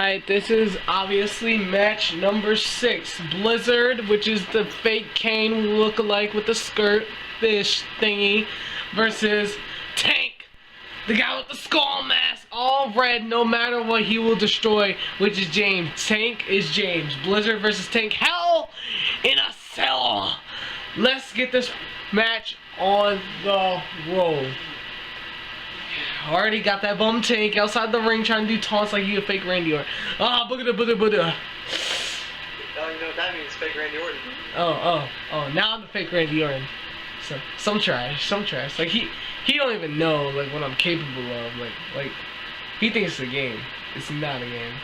Alright, this is obviously match number 6. Blizzard, which is the fake Kane look-alike with the skirt fish thingy, versus Tank, the guy with the skull mask, all red, no matter what he will destroy, which is James. Tank is James. Blizzard versus Tank. Hell in a cell. Let's get this match on the road. Already got that bum Tank outside the ring trying to do taunts like he a fake Randy Orton. Ah, booga da. Oh, you know what that means, fake Randy Orton. Oh, now I'm the fake Randy Orton. So, some trash. Like, he don't even know, like, what I'm capable of. Like, he thinks it's a game. It's not a game.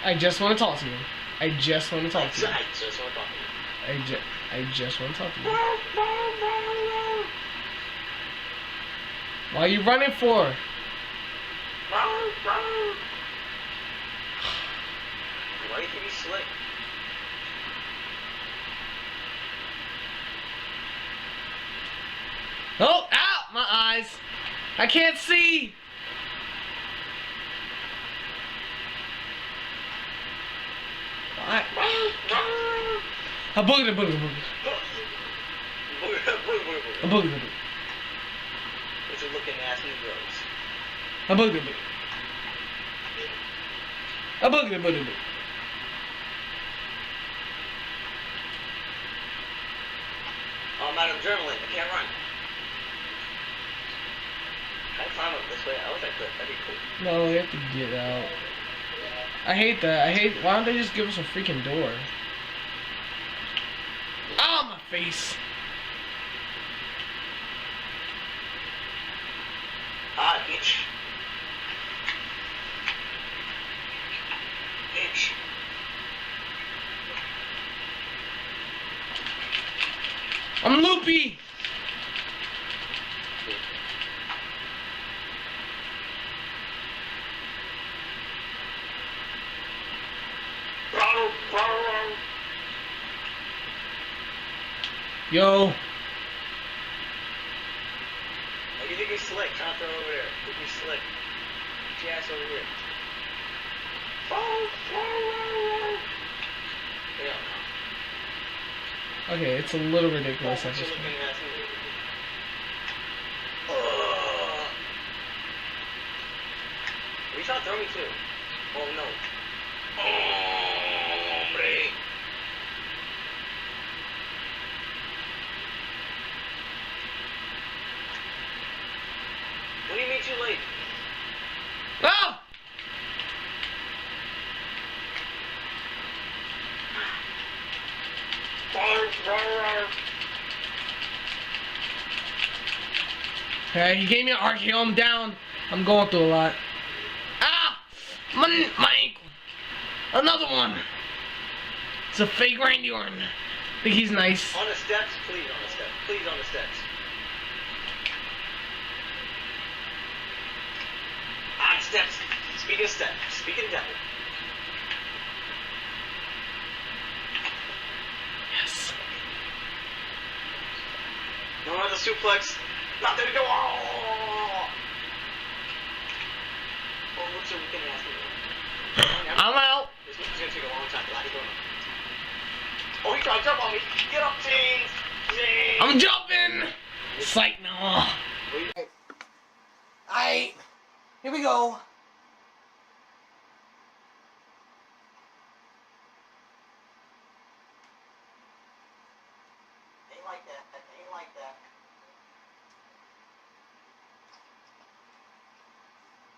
I just want to talk to you. I just want to talk to you. Why are you running for? Why do you think he's slick? Oh, ow! My eyes. I can't see. A boogie. What you looking ass Negroes? A boogie. Oh, Madam Germany, I can't run. Can I climb up this way? I wish I could. That'd be cool. No, we have to get out. I hate that. Why don't they just give us a freaking door? Oh, my face. Ah, bitch. I'm loopy. Yo. Maybe you think he's slick. Trying to throw over there. Think he's slick. Get your ass over here. Okay, it's a little ridiculous at this point. Are you trying to throw me too? Oh no. What do you mean too late? Oh! Okay, he gave me an RKO, I'm down. I'm going through a lot. Ah! My ankle. Another one. It's a fake Randy Orton. Think he's nice. On the steps, please on the steps. Please on the steps. On steps. Speaking of steps. Speaking of devil. Yes. No, another suplex. Not there to go. Oh, what's your weekend ass? I'm out. This is gonna take a long time. Oh, he tried to jump on me. Get up, James. I'm jumping. Psych, no. Alright. Here we go. Ain't like that. Ain't like that.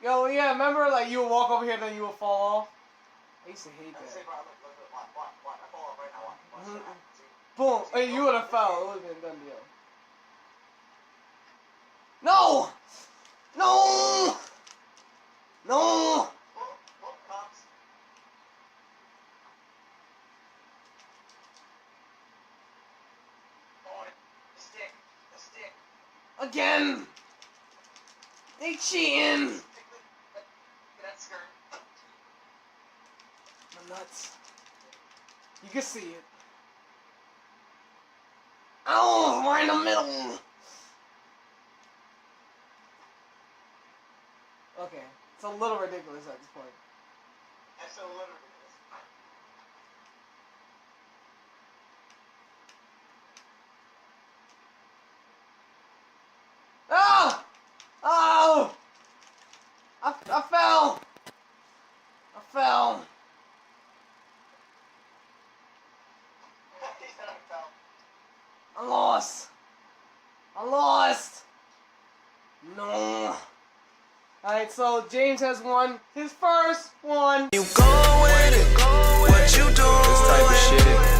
Yo, yeah, remember, like, you would walk over here, then you would fall off? I used to hate that. Boom. Hey, you would have fell. It would have been done deal. No! No! No! The stick. Again! They cheating! That skirt. My nuts. You can see it. Oh, we're in the middle. It's a little ridiculous at this point. That's so little. Ah! Oh! I fell! I fell. He said I fell. I lost. I lost. No. Alright, so James has won his first one. You go with it, what you doing? This type of shit.